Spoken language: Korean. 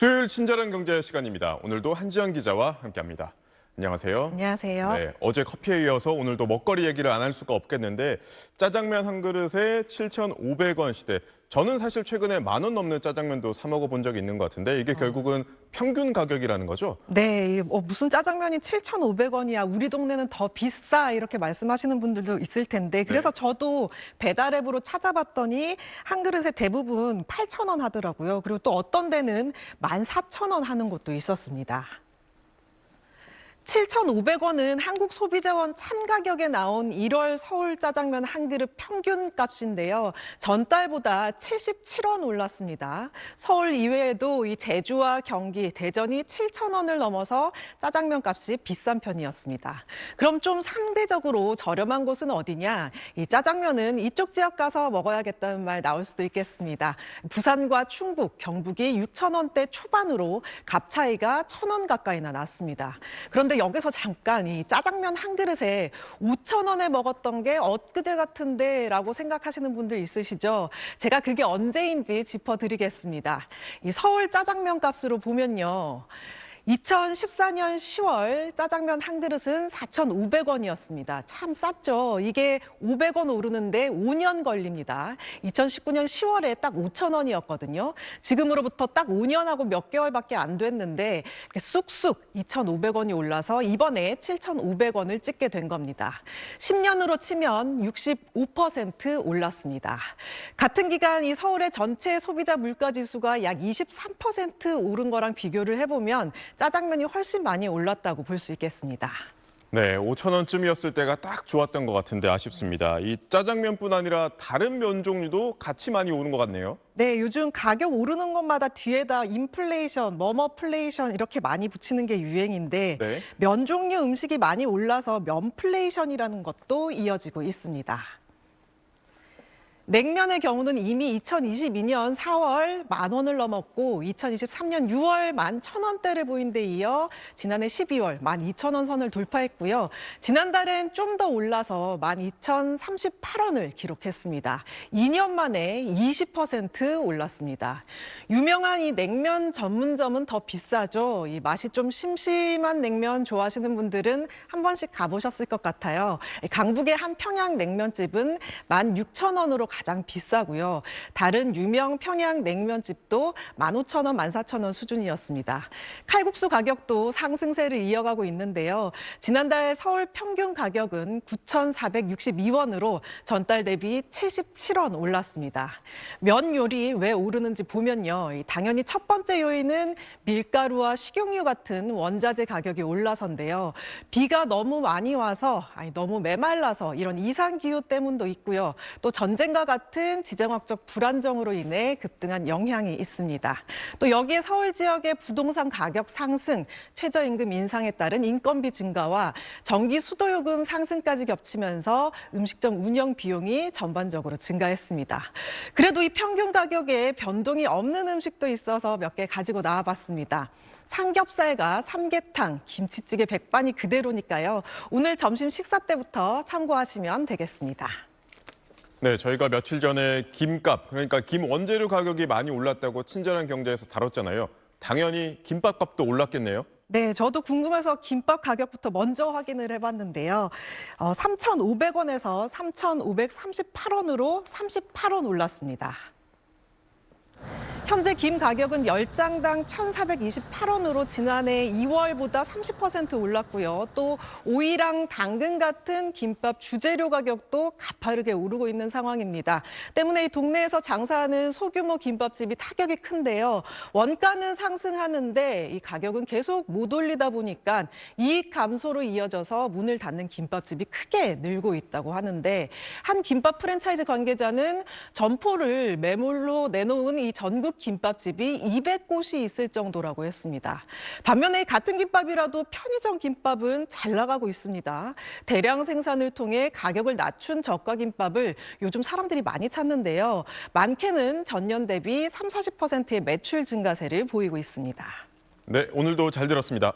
수요일 친절한 경제 시간입니다. 오늘도 한지연 기자와 함께합니다. 안녕하세요. 안녕하세요. 네, 어제 커피에 이어서 오늘도 먹거리 얘기를 안 할 수가 없겠는데 짜장면 한 그릇에 7,500원 시대. 저는 사실 최근에 10,000원 넘는 짜장면도 사 먹어본 적이 있는 것 같은데 이게 결국은 평균 가격이라는 거죠? 네, 무슨 짜장면이 7,500원이야. 우리 동네는 더 비싸. 이렇게 말씀하시는 분들도 있을 텐데. 그래서 저도 배달 앱으로 찾아봤더니 한 그릇에 대부분 8,000원 하더라고요. 그리고 또 어떤 데는 14,000원 하는 곳도 있었습니다. 7,500원은 한국소비자원 참가격에 나온 1월 서울 짜장면 한 그릇 평균 값인데요. 전달보다 77원 올랐습니다. 서울 이외에도 이 제주와 경기, 대전이 7,000원을 넘어서 짜장면 값이 비싼 편이었습니다. 그럼 좀 상대적으로 저렴한 곳은 어디냐? 이 짜장면은 이쪽 지역 가서 먹어야겠다는 말 나올 수도 있겠습니다. 부산과 충북, 경북이 6,000원대 초반으로 값 차이가 1,000원 가까이나 났습니다. 그런데 여기서 잠깐 이 짜장면 한 그릇에 5,000원에 먹었던 게 엊그제 같은데 라고 생각하시는 분들 있으시죠? 제가 그게 언제인지 짚어드리겠습니다. 이 서울 짜장면 값으로 보면요. 2014년 10월 짜장면 한 그릇은 4,500원이었습니다. 참 쌌죠. 이게 500원 오르는데 5년 걸립니다. 2019년 10월에 딱 5,000원이었거든요. 지금으로부터 딱 5년하고 몇 개월밖에 안 됐는데 쑥쑥 2,500원이 올라서 이번에 7,500원을 찍게 된 겁니다. 10년으로 치면 65% 올랐습니다. 같은 기간 이 서울의 전체 소비자 물가지수가 약 23% 오른 거랑 비교를 해보면 짜장면이 훨씬 많이 올랐다고 볼 수 있겠습니다. 네, 5,000원쯤이었을 때가 딱 좋았던 것 같은데 아쉽습니다. 이 짜장면뿐 아니라 다른 면 종류도 같이 많이 오른 것 같네요. 네, 요즘 가격 오르는 것마다 뒤에다 인플레이션, 뭐뭐플레이션 이렇게 많이 붙이는 게 유행인데 네. 면 종류 음식이 많이 올라서 면플레이션이라는 것도 이어지고 있습니다. 냉면의 경우는 이미 2022년 4월 10,000원을 넘었고 2023년 6월 11,000원대를 보인 데 이어 지난해 12월 12,000원 선을 돌파했고요. 지난달엔 좀 더 올라서 12,038원을 기록했습니다. 2년 만에 20% 올랐습니다. 유명한 이 냉면 전문점은 더 비싸죠. 이 맛이 좀 심심한 냉면 좋아하시는 분들은 한 번씩 가보셨을 것 같아요. 강북의 한 평양 냉면집은 16,000원으로 가장 비싸고요. 다른 유명 평양 냉면집도 15,000원, 14,000원 수준이었습니다. 칼국수 가격도 상승세를 이어가고 있는데요. 지난달 서울 평균 가격은 9,462원으로 전달 대비 77원 올랐습니다. 면 요리 왜 오르는지 보면요. 당연히 첫 번째 요인은 밀가루와 식용유 같은 원자재 가격이 올라서인데요. 비가 너무 많이 와서, 너무 메말라서 이런 이상기후 때문도 있고요. 또 전쟁과 같은 지정학적 불안정으로 인해 급등한 영향이 있습니다. 또 여기에 서울 지역의 부동산 가격 상승, 최저임금 인상에 따른 인건비 증가와 전기 수도요금 상승까지 겹치면서 음식점 운영 비용이 전반적으로 증가했습니다. 그래도 이 평균 가격에 변동이 없는 음식도 있어서 몇 개 가지고 나와봤습니다. 삼겹살과 삼계탕, 김치찌개 백반이 그대로니까요. 오늘 점심 식사 때부터 참고하시면 되겠습니다. 네, 저희가 며칠 전에 김값, 그러니까 김 원재료 가격이 많이 올랐다고 친절한 경제에서 다뤘잖아요. 당연히 김밥 값도 올랐겠네요. 네, 저도 궁금해서 김밥 가격부터 먼저 확인을 해봤는데요. 3,500원에서 3,538원으로 38원 올랐습니다. 현재 김 가격은 10장당 1,428원으로 지난해 2월보다 30% 올랐고요. 또 오이랑 당근 같은 김밥 주재료 가격도 가파르게 오르고 있는 상황입니다. 때문에 이 동네에서 장사하는 소규모 김밥집이 타격이 큰데요. 원가는 상승하는데 이 가격은 계속 못 올리다 보니까 이익 감소로 이어져서 문을 닫는 김밥집이 크게 늘고 있다고 하는데 한 김밥 프랜차이즈 관계자는 점포를 매물로 내놓은 이 전국 김밥집이 200곳이 있을 정도라고 했습니다. 반면에 같은 김밥이라도 편의점 김밥은 잘 나가고 있습니다. 대량 생산을 통해 가격을 낮춘 저가 김밥을 요즘 사람들이 많이 찾는데요. 많게는 전년 대비 30~40%의 매출 증가세를 보이고 있습니다. 네, 오늘도 잘 들었습니다.